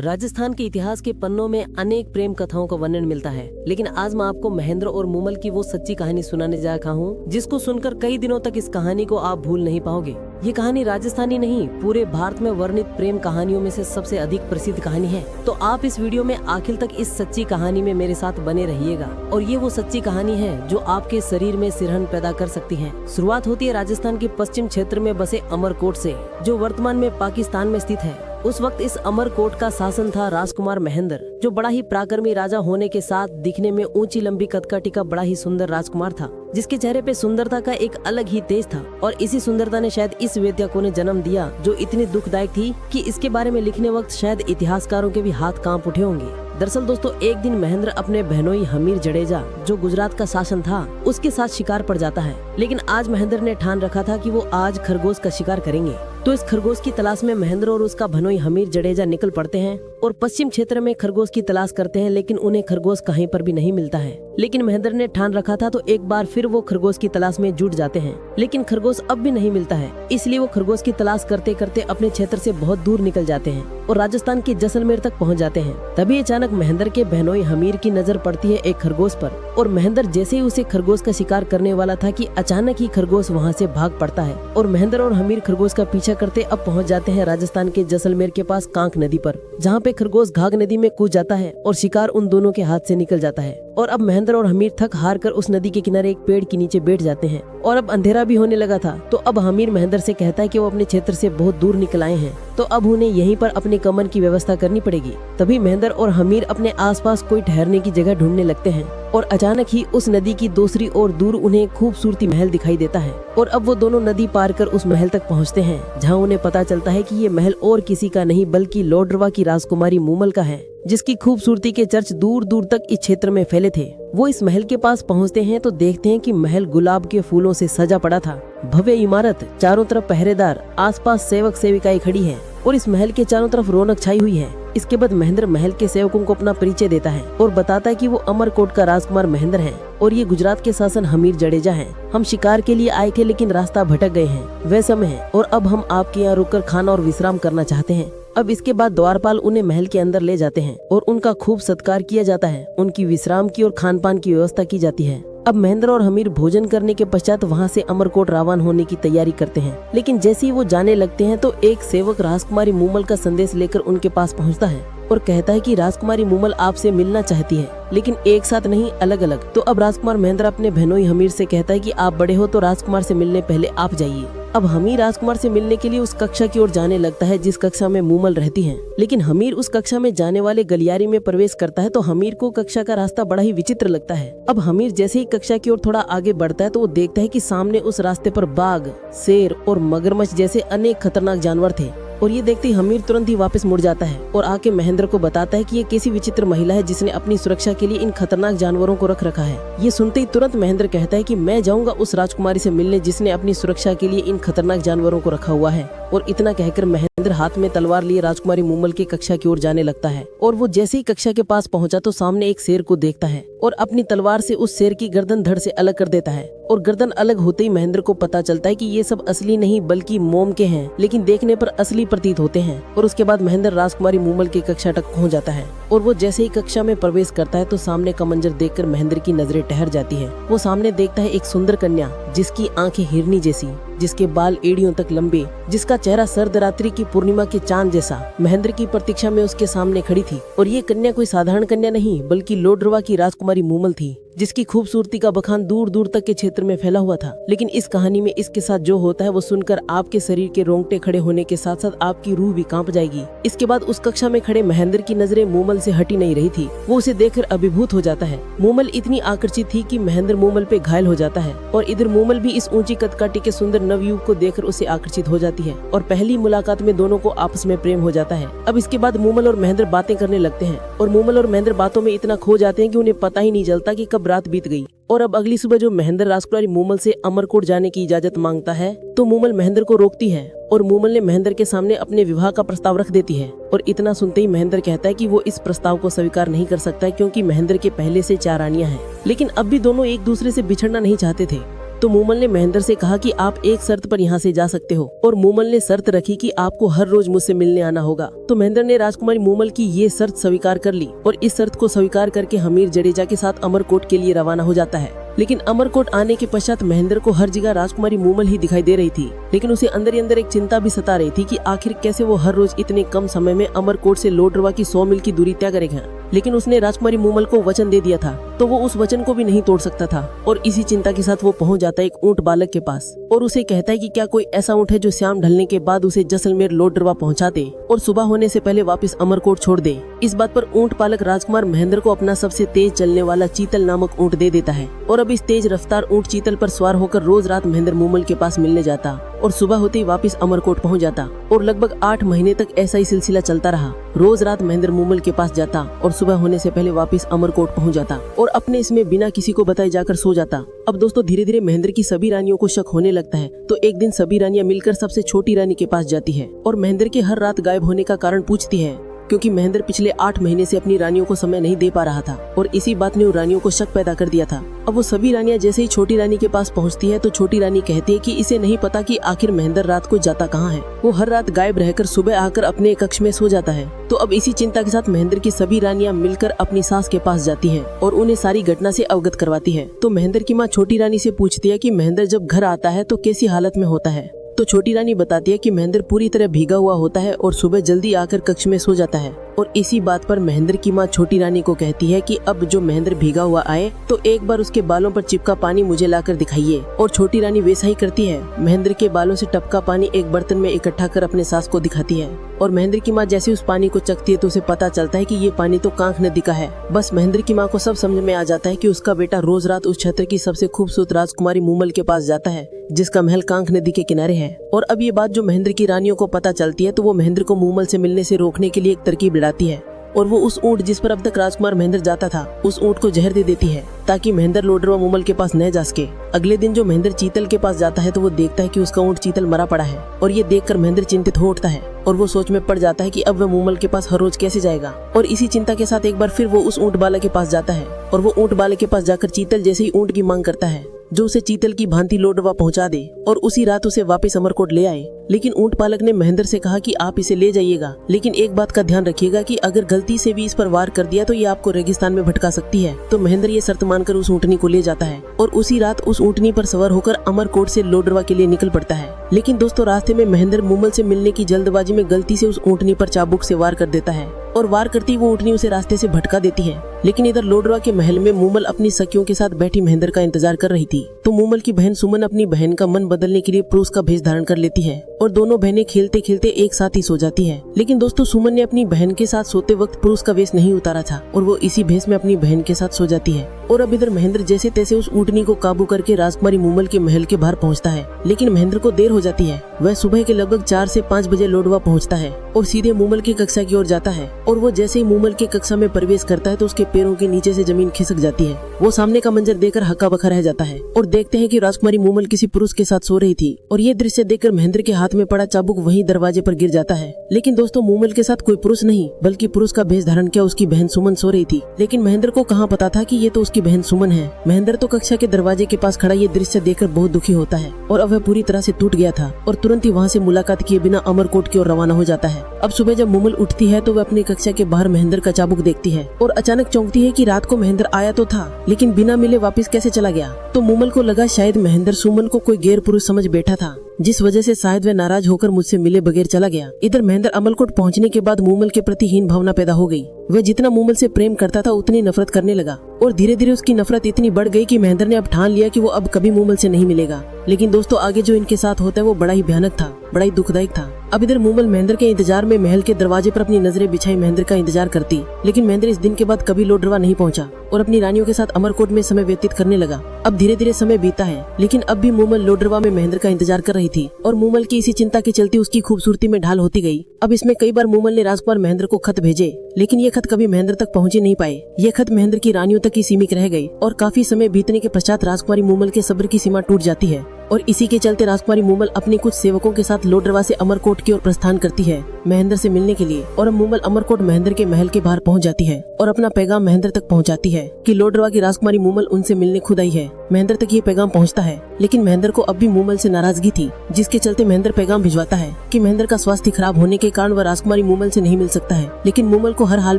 राजस्थान के इतिहास के पन्नों में अनेक प्रेम कथाओं का वर्णन मिलता है, लेकिन आज मैं आपको महेंद्र और मूमल की वो सच्ची कहानी सुनाने जा रहा हूँ जिसको सुनकर कई दिनों तक इस कहानी को आप भूल नहीं पाओगे। ये कहानी राजस्थानी नहीं, पूरे भारत में वर्णित प्रेम कहानियों में से सबसे अधिक प्रसिद्ध कहानी है। तो आप इस वीडियो में आखिर तक इस सच्ची कहानी में मेरे साथ बने रहिएगा। और ये वो सच्ची कहानी है जो आपके शरीर में सिरहन पैदा कर सकती है। शुरुआत होती है राजस्थान के पश्चिम क्षेत्र में बसे अमरकोट से, जो वर्तमान में पाकिस्तान में स्थित है। उस वक्त इस अमरकोट का शासन था राजकुमार महेंद्र, जो बड़ा ही पराक्रमी राजा होने के साथ दिखने में ऊंची लंबी कदकाठी का बड़ा ही सुंदर राजकुमार था, जिसके चेहरे पे सुंदरता का एक अलग ही तेज था। और इसी सुंदरता ने शायद इस वेद्या को ने जन्म दिया, जो इतनी दुखदायक थी कि इसके बारे में लिखने वक्त शायद इतिहासकारों के भी हाथ कांप उठे होंगे। दरअसल दोस्तों, एक दिन महेंद्र अपने बहनोई हमीर जडेजा, जो गुजरात का शासन था, उसके साथ शिकार पर जाता है। लेकिन आज महेंद्र ने ठान रखा था कि वो आज खरगोश का शिकार करेंगे। तो इस खरगोश की तलाश में महेंद्र और उसका भनोई हमीर जडेजा निकल पड़ते हैं और पश्चिम क्षेत्र में खरगोश की तलाश करते हैं, लेकिन उन्हें खरगोश कहीं पर भी नहीं मिलता है। लेकिन महेंद्र ने ठान रखा था, तो एक बार फिर वो खरगोश की तलाश में जुट जाते हैं, लेकिन खरगोश अब भी नहीं मिलता है। इसलिए वो खरगोश की तलाश करते करते अपने क्षेत्र से बहुत दूर निकल जाते हैं और राजस्थान के जैसलमेर तक पहुंच जाते हैं। तभी अचानक महेंद्र के बहनोई हमीर की नजर पड़ती है एक खरगोश पर, और महेंद्र जैसे ही उसे खरगोश का शिकार करने वाला था कि अचानक ही खरगोश वहाँ से भाग पड़ता है। और महेंद्र और हमीर खरगोश का पीछा करते अब पहुँच जाते हैं राजस्थान के जैसलमेर के पास कांक नदी पर, जहाँ पे खरगोश घाघ नदी में कूद जाता है और शिकार उन दोनों के हाथ से निकल जाता है। और अब महेंद्र और हमीर थक हार कर उस नदी के किनारे एक पेड़ के नीचे बैठ जाते हैं। और अब अंधेरा भी होने लगा था, तो अब हमीर महेंद्र से कहता है कि वो अपने क्षेत्र से बहुत दूर निकल आए हैं, तो अब उन्हें यहीं पर अपने कमर की व्यवस्था करनी पड़ेगी। तभी महेंद्र और हमीर अपने आसपास कोई ठहरने की जगह ढूंढने लगते हैं और अचानक ही उस नदी की दूसरी ओर दूर उन्हें खूबसूरती महल दिखाई देता है। और अब वो दोनों नदी पार कर उस महल तक पहुंचते हैं, जहां उन्हें पता चलता है कि ये महल और किसी का नहीं बल्कि लोडरवा की राजकुमारी मूमल का है, जिसकी खूबसूरती के चर्च दूर दूर तक इस क्षेत्र में फैले थे। वो इस महल के पास पहुंचते हैं तो देखते हैं कि महल गुलाब के फूलों से सजा पड़ा था। भव्य इमारत, चारों तरफ पहरेदार, आसपास सेवक सेविकाएं खड़ी हैं और इस महल के चारों तरफ रौनक छाई हुई है। इसके बाद महेंद्र महल के सेवकों को अपना परिचय देता है और बताता है कि वो अमरकोट का राजकुमार महेंद्र है और ये गुजरात के शासन हमीर जडेजा हैं। हम शिकार के लिए आए थे, लेकिन रास्ता भटक गए हैं, वह समय है और अब हम आपके यहाँ रुककर खाना और विश्राम करना चाहते हैं। अब इसके बाद द्वारपाल उन्हें महल के अंदर ले जाते हैं और उनका खूब सत्कार किया जाता है। उनकी विश्राम की और खान पान की व्यवस्था की जाती है। अब महेंद्र और हमीर भोजन करने के पश्चात वहां से अमरकोट रवाना होने की तैयारी करते हैं। लेकिन जैसे ही वो जाने लगते हैं तो एक सेवक राजकुमारी मूमल का संदेश लेकर उनके पास पहुंचता है और कहता है कि राजकुमारी मूमल आपसे मिलना चाहती है, लेकिन एक साथ नहीं, अलग अलग। तो अब राजकुमार महेंद्र अपने बहनोई हमीर से कहता है कि आप बड़े हो तो राजकुमार से मिलने पहले आप जाइए। अब हमीर राजकुमार से मिलने के लिए उस कक्षा की ओर जाने लगता है जिस कक्षा में मूमल रहती हैं। लेकिन हमीर उस कक्षा में जाने वाले गलियारे में प्रवेश करता है तो हमीर को कक्षा का रास्ता बड़ा ही विचित्र लगता है। अब हमीर जैसे ही कक्षा की ओर थोड़ा आगे बढ़ता है तो वो देखता है कि सामने उस रास्ते पर बाघ, शेर और मगरमच्छ जैसे अनेक खतरनाक जानवर थे। और ये देखते ही हमीर तुरंत ही वापस मुड़ जाता है और आके महेंद्र को बताता है कि ये कैसी विचित्र महिला है जिसने अपनी सुरक्षा के लिए इन खतरनाक जानवरों को रख रखा है। ये सुनते ही तुरंत महेंद्र कहता है कि मैं जाऊंगा उस राजकुमारी से मिलने जिसने अपनी सुरक्षा के लिए इन खतरनाक जानवरों को रखा हुआ है। और इतना कहकर महेंद्र हाथ में तलवार लिए राजकुमारी मूमल की कक्षा की ओर जाने लगता है। और वो जैसे ही कक्षा के पास पहुंचा तो सामने एक शेर को देखता है और अपनी तलवार से उस शेर की गर्दन धड़ से अलग कर देता है। और गर्दन अलग होते ही महेंद्र को पता चलता है कि ये सब असली नहीं बल्कि मोम के हैं, लेकिन देखने पर असली प्रतीत होते हैं। और उसके बाद महेंद्र राजकुमारी मूमल की कक्षा तक पहुंच जाता है और वो जैसे ही कक्षा में प्रवेश करता है तो सामने का मंजर देखकर महेंद्र की नजरें ठहर जाती है। वो सामने देखता है एक सुंदर कन्या, जिसकी आंखें हिरनी जैसी, जिसके बाल एड़ियों तक लंबे, जिसका चेहरा सर्दरात्रि की पूर्णिमा के चांद जैसा महेंद्र की प्रतीक्षा में उसके सामने खड़ी थी। और ये कन्या कोई साधारण कन्या नहीं बल्कि लोडरवा की राजकुमारी मूमल थी, जिसकी खूबसूरती का बखान दूर दूर तक के क्षेत्र में फैला हुआ था। लेकिन इस कहानी में इसके साथ जो होता है वो सुनकर आपके शरीर के रोंगटे खड़े होने के साथ साथ आपकी रूह भी कांप जाएगी। इसके बाद उस कक्षा में खड़े महेंद्र की नजरें मूमल से हटी नहीं रही थी। वो उसे देखकर अभिभूत हो जाता है। मूमल इतनी आकर्षित थी कि महेंद्र मूमल पे घायल हो जाता है और इधर मूमल भी इस ऊंची कदकाठी के सुंदर नवयुवक को देखकर उसे आकर्षित हो जाती है और पहली मुलाकात में दोनों को आपस में प्रेम हो जाता है। अब इसके बाद मूमल और महेंद्र बातें करने लगते हैं और मूमल और महेंद्र बातों में इतना खो जाते हैं कि उन्हें पता ही नहीं चलता कि कब रात बीत गई। और अब अगली सुबह जो महेंद्र राजकुमारी मूमल से अमरकोट जाने की इजाजत मांगता है तो मूमल महेंद्र को रोकती है और मूमल ने महेंद्र के सामने अपने विवाह का प्रस्ताव रख देती है। और इतना सुनते ही महेंद्र कहता है कि वो इस प्रस्ताव को स्वीकार नहीं कर सकता क्योंकि महेंद्र के पहले से 4 रानियां हैं। लेकिन अब भी दोनों एक दूसरे से बिछड़ना नहीं चाहते थे। तो मूमल ने महेंद्र से कहा कि आप एक शर्त पर यहाँ से जा सकते हो, और मूमल ने शर्त रखी कि आपको हर रोज मुझसे मिलने आना होगा। तो महेंद्र ने राजकुमारी मूमल की ये शर्त स्वीकार कर ली और इस शर्त को स्वीकार करके हमीर जडेजा के साथ अमरकोट के लिए रवाना हो जाता है। लेकिन अमरकोट आने के पश्चात महेंद्र को हर जगह राजकुमारी मूमल ही दिखाई दे रही थी, लेकिन उसे अंदर ही अंदर एक चिंता भी सता रही थी कि आखिर कैसे वो हर रोज इतने कम समय में अमरकोट से लोडरवा की 100 मील की दूरी तय करेगा। लेकिन उसने राजकुमारी मूमल को वचन दे दिया था, तो वो उस वचन को भी नहीं तोड़ सकता था। और इसी चिंता के साथ वो पहुंच जाता है एक ऊंट बालक के पास और उसे कहता है कि क्या कोई ऐसा ऊंट है जो शाम ढलने के बाद उसे जैसलमेर लोडरवा पहुंचा दे और सुबह होने से पहले वापस अमरकोट छोड़ दे। इस बात पर ऊंट पालक राजकुमार महेंद्र को अपना सबसे तेज चलने वाला चीतल नामक ऊंट दे देता है और अब इस तेज रफ्तार ऊंट चीतल पर सवार होकर रोज रात महेंद्र मूमल के पास मिलने जाता और सुबह होते ही वापस अमरकोट पहुंच जाता। और लगभग 8 महीने तक ऐसा ही सिलसिला चलता रहा। रोज रात महेंद्र मूमल के पास जाता और सुबह होने से पहले वापस अमरकोट पहुंच जाता और अपने इसमें बिना किसी को बताए जाकर सो जाता। अब दोस्तों धीरे धीरे महेंद्र की सभी रानियों को शक होने लगता है, तो एक दिन सभी रानियां मिलकर सबसे छोटी रानी के पास जाती है और महेंद्र के हर रात गायब होने का कारण पूछती है, क्योंकि महेंद्र पिछले 8 महीने से अपनी रानियों को समय नहीं दे पा रहा था और इसी बात ने उन रानियों को शक पैदा कर दिया था। अब वो सभी रानियां जैसे ही छोटी रानी के पास पहुंचती है तो छोटी रानी कहती है कि इसे नहीं पता कि आखिर महेंद्र रात को जाता कहाँ है। वो हर रात गायब रहकर सुबह आकर अपने कक्ष में सो जाता है। तो अब इसी चिंता के साथ महेंद्र की सभी रानियां मिलकर अपनी सास के पास जाती हैं और उन्हें सारी घटना से अवगत करवाती है। तो महेंद्र की माँ छोटी रानी से पूछती है कि महेंद्र जब घर आता है तो कैसी हालत में होता है। तो छोटी रानी बताती है कि महेंद्र पूरी तरह भीगा हुआ होता है और सुबह जल्दी आकर कक्ष में सो जाता है। और इसी बात पर महेंद्र की माँ छोटी रानी को कहती है कि अब जो महेंद्र भीगा हुआ आए तो एक बार उसके बालों पर चिपका पानी मुझे लाकर दिखाइए। और छोटी रानी वैसा ही करती है। महेंद्र के बालों से टपका पानी एक बर्तन में इकट्ठा कर अपने सास को दिखाती है और महेंद्र की माँ जैसे उस पानी को चखती है तो उसे पता चलता है कि ये पानी तो कांख नदी का है। बस महेंद्र की माँ को सब समझ में आ जाता है कि उसका बेटा रोज रात उस क्षेत्र की सबसे खूबसूरत राजकुमारी मूमल के पास जाता है जिसका महल कांख नदी के किनारे है। और अब ये बात जो महेंद्र की रानियों को पता चलती है तो वो महेंद्र को मूमल से मिलने से रोकने के लिए एक तरकीब लड़ाती है और वो उस ऊंट जिस पर अब तक राजकुमार महेंद्र जाता था उस ऊंट को जहर दे देती है ताकि महेंद्र लोडरवा मूमल के पास न जा सके। अगले दिन जो महेंद्र चीतल के पास जाता है तो वो देखता है कि उसका ऊंट चीतल मरा पड़ा है और ये देखकर महेंद्र चिंतित हो उठता है और वो सोच में पड़ जाता है कि अब वह मूमल के पास हर रोज कैसे जाएगा। और इसी चिंता के साथ एक बार फिर वो उस ऊंट बालक के पास जाता है और वो ऊंट बालक के पास जाकर चीतल जैसे ही ऊंट की मांग करता है जो उसे चीतल की भांति लोडरवा पहुंचा दे और उसी रात उसे वापस अमरकोट ले आए। लेकिन ऊंट पालक ने महेंद्र से कहा कि आप इसे ले जाइएगा, लेकिन एक बात का ध्यान रखिएगा कि अगर गलती से भी इस पर वार कर दिया तो ये आपको रेगिस्तान में भटका सकती है। तो महेंद्र ये शर्त मानकर उस ऊंटनी को ले जाता है और उसी रात उस ऊंटनी पर सवार होकर अमरकोट से लोडरवा के लिए निकल पड़ता है। लेकिन दोस्तों रास्ते में महेंद्र मूमल से मिलने की जल्दबाजी में गलती से उस ऊंटनी पर चाबुक से वार कर देता है और वार करती वो ऊंटनी उसे रास्ते से भटका देती है। लेकिन इधर लोडरवा के महल में मूमल अपनी सखियों के साथ बैठी महेंद्र का इंतजार कर रही थी। तो मूमल की बहन सुमन अपनी बहन का मन बदलने के लिए पुरुष का भेष धारण कर लेती है और दोनों बहनें खेलते खेलते एक साथ ही सो जाती है। लेकिन दोस्तों सुमन ने अपनी बहन के साथ सोते वक्त पुरुष का वेश नहीं उतारा था और वो इसी भेष में अपनी बहन के साथ सो जाती है। और अब इधर महेंद्र जैसे तैसे उस ऊंटनी को काबू करके राजकुमारी मूमल के महल के बाहर पहुंचता है। लेकिन महेंद्र को देर हो जाती है। वह सुबह के लगभग 4 से 5 बजे लोडरवा पहुंचता है और सीधे मूमल की कक्षा की ओर जाता है और वो जैसे ही मूमल की कक्षा में प्रवेश करता है तो उसके पैरों के नीचे से जमीन खिसक जाती है। वो सामने का मंजर देखकर हक्का बक्का रह जाता है और देखते हैं कि राजकुमारी मूमल किसी पुरुष के साथ सो रही थी और ये दृश्य देखकर महेंद्र के हाथ में पड़ा चाबुक वहीं दरवाजे पर गिर जाता है। लेकिन दोस्तों मूमल के साथ कोई पुरुष नहीं बल्कि पुरुष का भेष धारण किया उसकी बहन सुमन सो रही थी। लेकिन महेंद्र को कहाँ पता था कि ये तो उसकी बहन सुमन है। महेंद्र तो कक्षा के दरवाजे के पास खड़ा ये दृश्य देखकर बहुत दुखी होता है और अब वह पूरी तरह से टूट गया था और तुरंत ही वहाँ से मुलाकात किए बिना अमरकोट की ओर रवाना हो जाता है। अब सुबह जब मूमल उठती है तो वह अपनी कक्षा के बाहर महेंद्र का चाबुक देखती है और अचानक चौंकती है कि रात को महेंद्र आया तो था लेकिन बिना मिले वापस कैसे चला गया। तो मूमल को लगा शायद महेंद्र सुमन को कोई गैर पुरुष समझ बैठा था जिस वजह से शायद वह नाराज होकर मुझसे मिले बगैर चला गया। इधर महेंद्र अमरकोट पहुंचने के बाद मूमल के प्रति हीन भावना पैदा हो गई। वह जितना मूमल से प्रेम करता था उतनी नफरत करने लगा और धीरे धीरे उसकी नफरत इतनी बढ़ गई कि महेंद्र ने अब ठान लिया कि वो अब कभी मूमल से नहीं मिलेगा। लेकिन दोस्तों आगे जो इनके साथ होता है वो बड़ा ही भयानक था, बड़ा ही दुखदायक था। अब इधर मूमल महेंद्र के इंतजार में महल के दरवाजे पर अपनी नजरें बिछाई महेंद्र का इंतजार करती, लेकिन महेंद्र इस दिन के बाद कभी लोडरवा नहीं पहुंचा और अपनी रानियों के साथ अमरकोट में समय व्यतीत करने लगा। अब धीरे धीरे समय बीता है लेकिन अब भी मूमल लोडरवा में महेंद्र का इंतजार कर रही थी और मूमल की इसी चिंता के चलते उसकी खूबसूरती में ढाल होती गई। अब इसमें कई बार मूमल ने राजकुमार महेंद्र को खत भेजे लेकिन ये खत कभी महेंद्र तक पहुंचे नहीं पाए। ये खत महेंद्र की रानियों तक ही सीमित रह गई और काफी समय बीतने के पश्चात राजकुमारी मूमल के सब्र की सीमा टूट जाती है और इसी के चलते राजकुमारी मूमल अपने कुछ सेवकों के साथ लोडरवा से अमरकोट की ओर प्रस्थान करती है महेंद्र से मिलने के लिए। और अब मूमल अमरकोट महेंद्र के महल के बाहर पहुंच जाती है और अपना पैगाम महेंद्र तक पहुंचाती है कि लोडरवा की राजकुमारी मूमल उनसे मिलने खुद आई है। महेंद्र तक ये पैगाम पहुंचता है, लेकिन महेंद्र को अब भी मूमल से नाराजगी थी, जिसके चलते महेंद्र पैगाम भिजवाता है कि महेंद्र का स्वास्थ्य खराब होने के कारण वह राजकुमारी मूमल से नहीं मिल सकता है। लेकिन मूमल को हर हाल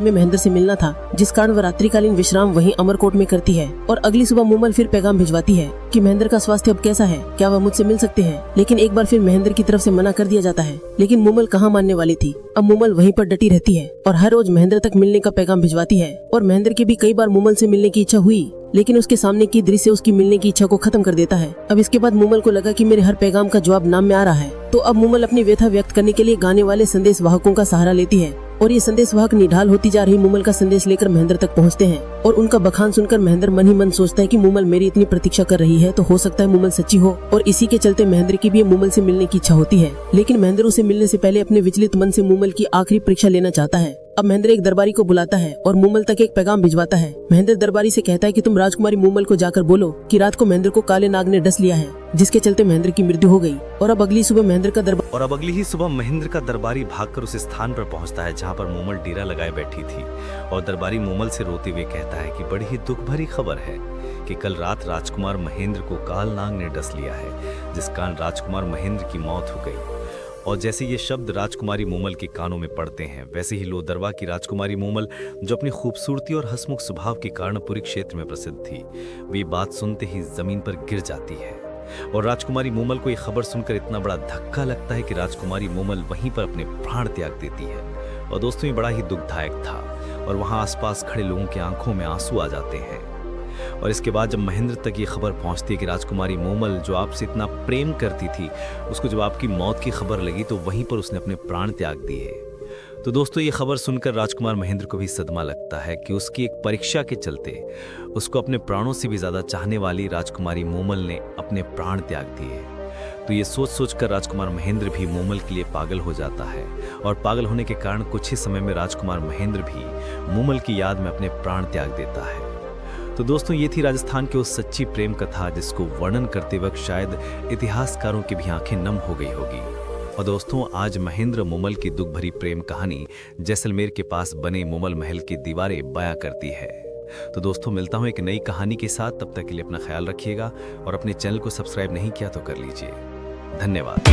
में महेंद्र से मिलना था, जिस कारण वह रात्रिकालीन विश्राम वहीं अमरकोट में करती है। और अगली सुबह मूमल फिर पैगाम भिजवाती है कि महेंद्र का स्वास्थ्य अब कैसा है, क्या वह मुझसे मिल सकते हैं। लेकिन एक बार फिर महेंद्र की तरफ से मना कर दिया जाता है। लेकिन मूमल कहाँ मानने वाली थी। अब मूमल वहीं पर डटी रहती है और हर रोज महेंद्र तक मिलने का पैगाम भिजवाती है। और महेंद्र की भी कई बार मूमल से मिलने की इच्छा हुई, लेकिन उसके सामने की दृश्य उसकी मिलने की इच्छा को खत्म कर देता है। अब इसके बाद मूमल को लगा कि मेरे हर पैगाम का जवाब नाम में आ रहा है, तो अब मूमल अपनी व्यथा व्यक्त करने के लिए गाने वाले संदेश वाहकों का सहारा लेती है। और ये संदेश वाहक निढाल होती जा रही मूमल का संदेश लेकर महेंद्र तक पहुंचते हैं। और उनका बखान सुनकर महेंद्र मन ही मन सोचता है कि मूमल मेरी इतनी प्रतीक्षा कर रही है, तो हो सकता है मूमल सच्ची हो। और इसी के चलते महेंद्र की भी मूमल से मिलने की इच्छा होती है। लेकिन महेंद्र उसे मिलने से पहले अपने विचलित मन से मूमल की आखिरी परीक्षा लेना चाहता है। अब महेंद्र एक दरबारी को बुलाता है और मूमल तक एक पैगाम भिजवाता है। महेंद्र दरबारी से कहता है कि तुम राजकुमारी मूमल को जाकर बोलो कि रात को महेंद्र को काले नाग ने डस लिया है, जिसके चलते महेंद्र की मृत्यु हो गई। और अब अगली ही सुबह महेंद्र का दरबारी भागकर उस स्थान पर पहुंचता है जहां पर मूमल डेरा लगाए बैठी थी। और दरबारी मूमल से रोते हुए कहता है कि बड़ी ही दुख भरी खबर है कि कल रात राजकुमार महेंद्र को काल नाग ने डस लिया है, जिस कारण राजकुमार महेंद्र की मौत हो गई। और जैसे ये शब्द राजकुमारी मूमल के कानों में पड़ते हैं, वैसे ही लोदरवा की राजकुमारी मूमल, जो अपनी खूबसूरती और हंसमुख स्वभाव के कारण पूरे क्षेत्र में प्रसिद्ध थी, वे बात सुनते ही जमीन पर गिर जाती है। और राजकुमारी मूमल को ये खबर सुनकर इतना बड़ा धक्का लगता है कि राजकुमारी मूमल वहीं पर अपने प्राण त्याग देती है। और दोस्तों, ये बड़ा ही दुखदायक था और वहां आसपास खड़े लोगों की आंखों में आंसू आ जाते हैं। और इसके बाद जब महेंद्र तक ये खबर पहुंचती है कि राजकुमारी मूमल, जो आपसे इतना प्रेम करती थी, उसको जब आपकी मौत की खबर लगी तो वहीं पर उसने अपने प्राण त्याग दिए। तो दोस्तों, ये खबर सुनकर राजकुमार महेंद्र को भी सदमा लगता है कि उसकी एक परीक्षा के चलते उसको अपने प्राणों से भी ज्यादा चाहने वाली राजकुमारी मूमल ने अपने प्राण त्याग दिए। तो ये सोच सोचकर राजकुमार महेंद्र भी मूमल के लिए पागल हो जाता है। और पागल होने के कारण कुछ ही समय में राजकुमार महेंद्र भी मूमल की याद में अपने प्राण त्याग देता है। तो दोस्तों, ये थी राजस्थान की उस सच्ची प्रेम कथा जिसको वर्णन करते वक्त शायद इतिहासकारों की भी आंखें नम हो गई होगी। और दोस्तों, आज महेंद्र मूमल की दुख भरी प्रेम कहानी जैसलमेर के पास बने मूमल महल की दीवारें बयां करती है। तो दोस्तों, मिलता हूं एक नई कहानी के साथ। तब तक के लिए अपना ख्याल रखिएगा और अपने चैनल को सब्सक्राइब नहीं किया तो कर लीजिए। धन्यवाद।